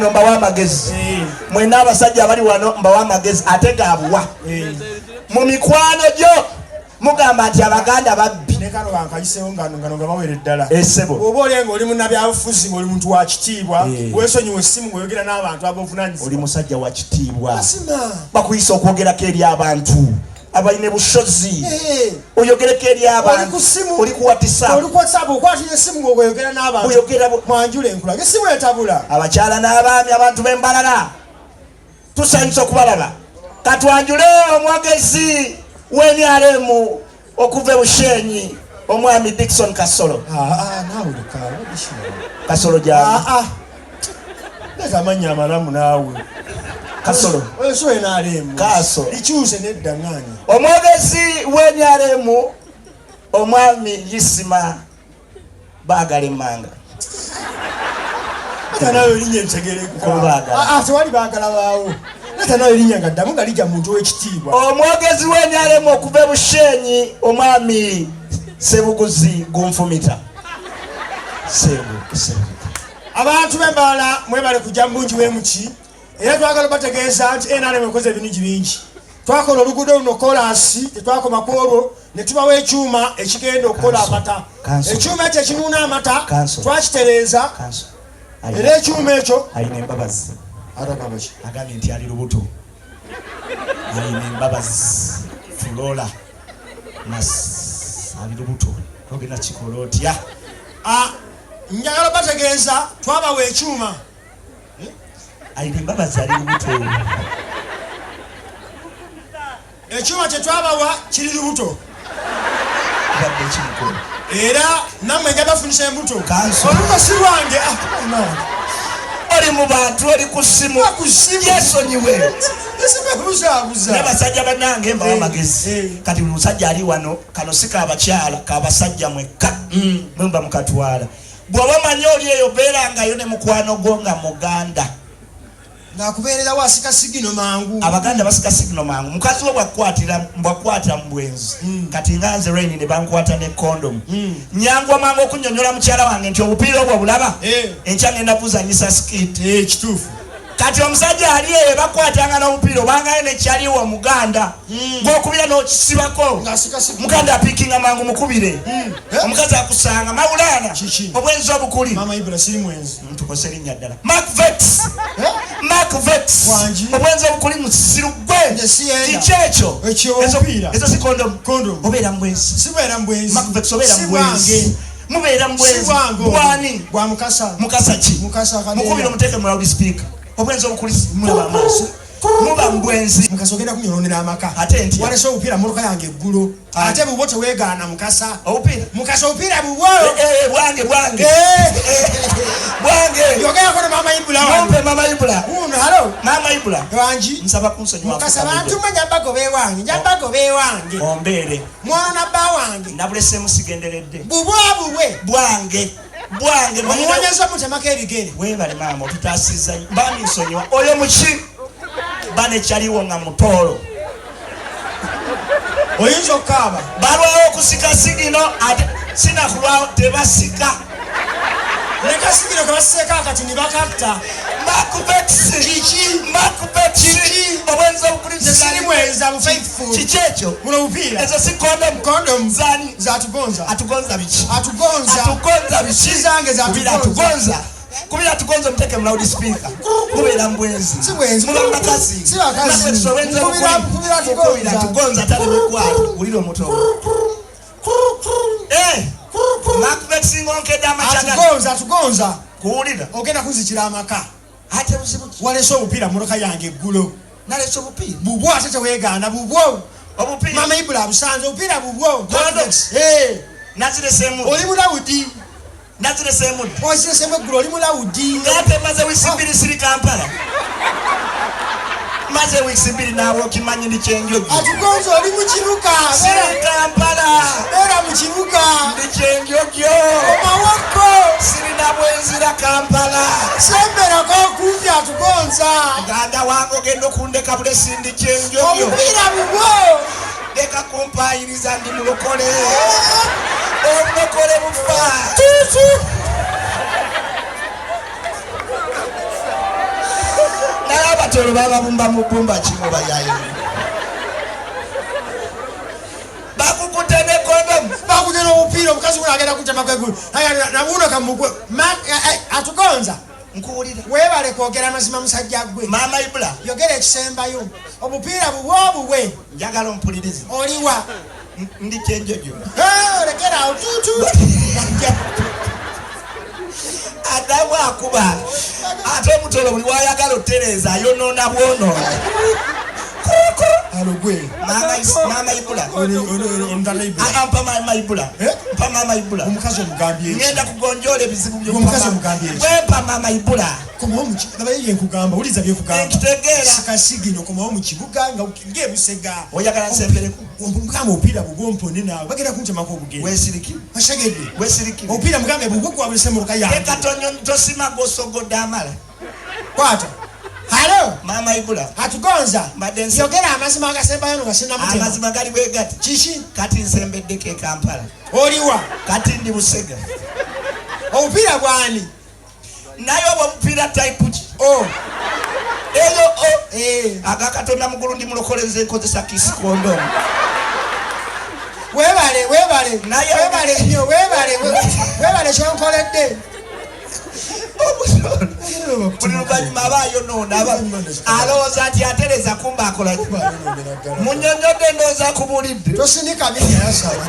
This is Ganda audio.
Mbawa magezi mwena abasajja abali wano mbawa magezi ategaabwa mu mikwano gyo mugamba nti abaganda babbi ne kano bankayiseewo ngano nga bawere ddala essebo oba olenga oli munnabyabufuzi oli muntu wa kitiibwa weesonyiwa essimu ng'oyogera n'abantu ab'obuvunaanyizibwa oli musajja wa kitiibwa bakuyisa okwogerako eri abantu abaine bushozi oyogereko eri abantu oli ku WhatsApp okwatira essimu ng'oyogera n'abantu oyogera mwanjula enkulaga essimu etabula abakyala n'abaami abantu b'embalala tusanyusa okubalaba katwanjule omwogezi w'enyalemu okuva e Bushenyi omwami Dickson Kasolo Kasolo gyali leta amannya amalamu naawe Kasolo eso enalemu Kaso likyuse nedda ng'ani omwogezi w'enyalemu omwami Yisima baagala emmanga leta nawe erinnya entegerekuka tewali baagala baawo leta nawe erinnya nga ddamu nga lijja muntu w'ekitiibwa omwogezi w'enyalemu okuva e Bushenyi omwami Sebuguzi Gunfumita abantu b'embalala mwebale kujja mbungi w'emuki era twagala bategeeza nti NRM ekoze ebintu bingi twakola oluguudo luno kolansi tetwakoma ku olwo ne tubawa ekyuma ekigenda okukola amata ekyuma ekyo ekinuuna amata twakitereeza era ekyuma ekyo alina embabazi agambye nti ali lubuto alina embabazi fulola ali lubuto ogenda kikola otya njagala bategeeza twabawa ekyuma alina embabazi ali lubuto ekyuma kye twabawa kiri lubuto badde kiriko era nammwe nja bafunisa embuto olubuto si lwange oli mu bantu oli ku ssimu yesonyiwe busaabuza basajja bannange mbawa amagezi kati buli musajja ali wano kano si kaabakyala kaabasajja mwekka mwemba mukatwala bw'oba manyi oli eyo beerangayo ne mukwano gwo nga muganda ng'akubeerera wasika sigino mangu abaganda basika sigino mangu mukazi we mbwakwatira mu bwenzi kati nga nze Rain ne bankwata ne kondomu nyangwa mangu okunnyonnyola mukyala wange nti obupiira obwo bulaba enkya ngenda buzanyisa sikiti kituufu kati omusajja ali eyo bakwatanga n'omupiira obangayo nekyaliwo omuganda gw'okubira n'okisibako muganda apiikinga mangu mukubire omukazi akusanga Maulana obwenzi obukuli mama Ibra siri mwenzi ntukose linnya ddala Markvex obwenzi obukuli musiru gwe kikyekyo ezo si kondomu obeera mbwenzi sibeera mbwenzi Markvex obeera mbwenzi mubeera mbwenzi bwani bwa mukasa ki mukubire omuteeke mu loudspeaker obwenzi obukuli mulaba amaaso muba mbwenzi mukasa ogenda kunyolondera amaka ate nti walese obupiira mmotoka yange eggulo ate bubwo teweegaana mukasa obupiira mukasa obupiira bubwo bwange yogerako ne mama Ibula mumpe mama Ibula halo mama Ibula wangi nsaba kunsonyiwa mukasa bantu njambagobe wange ombeere mwana bba wange nabulesemu sigenderedde bubwe bwange omuwonyeza mutemako ebigere webale maama otutaasiza bami nsonyiwa oyo muki bane kyaliwo nga Mutoro oyinza okukaaba balwawo okusika sigino ate sinakulwawo tebasika nekasigino kebasiseeko akati ne bakatta Markvex obwenzi obukuli siri mwenza bufaithful kikyekyo muno bupiira ezo si kondomu zani zatugonza atugonza biki biki zange zatugonza kubira atugonza omuteke mu loudspeaker mubeera mbwenzi muba mubakazi kubira atugonza tale mikwalo ulira Omutoro Markvex ngonkedde amakyagala atugonza kuwulira ogenda kuzikira amaka ate buzibu walese obupiira mmotoka yange eggulo nalese obupiira bubwo ate teweegaana bubwo obupiira mama Ibula abusanze obupiira bubwo naziresemu oli mulawudi naziresemu oziresemu eggulo oli mulawudi ngate maze wiisi bbiri siri Kampala maze wiisi bbiri naawe okimanyi ndi kyenjogi atugonza oli mu kibuga siri Kampala beera mu kibuga ndi kyenjogyo omawako sirina bwenzira Kampala semberako okumpi atugonza muganda wange ogenda okundeka bulesi ndi kyenjogyo obupiira bubwo leka kumpayiriza ndi mulokole obulokole bufa Omutoro baba bumba mubumba chimoba yayi. Bakukutene kondom. Bakutene upira mukazi kuna agenda kutema kwegulu. Aya nabuno kamugwe. Atukonza. Nkuwulira. Webale kwogera mazima musajja gwe. Mama Ibula. Yogera ekisembayo. Obupira buwobuwe. Njagala ompulirize. Oliwa. Ndi kyenjojo. Lekera otutu. Adamu akuba. Ate Omutoro buli wayagala otereza ayonona bwono. Alogwe. Mama Ibula. Ampa Mama Ibula. Mpa Mama Ibula. Omukazi omugambye. Ngenda kugonjola ebizibu byo. Omukazi omugambye. Wempa Mama Ibula. Komawo muki nabaye nkugamba uliza bye kugamba. Ekitegeera. Sikasigino komawo mu kibuga nga ngebusega. Oyagala nsembereko. Omugamba opira bugompone nawe. Bagenda kuntemako obugendo. Wesiriki. Bashagedde. Wesiriki. Opira mugambe bugugwa abulese mu lukaya. Ekatonyo tosima gosogoda amala. Kwata. Halo. Mama Ibula. Atugonza. Madense. Yogera amazima agasembayo no gasina mutema. Amazima gali bwegati. Chichi. Kati nsembedde ke Kampala. Oliwa. Kati ndi Busega. Opira bwani. Nayo obupira type ki. Oh. Eyo agakatonda mugulu ndi mulokoleze enkozesa kisi kondom. Webale. Nayo webale nnyo webale kyonkoledde. Buli luvannyuma abaayo nonda alowooza nti atereza kumba akola munyonyodde ndowooza kubulidde. Tosinika binya yasaba.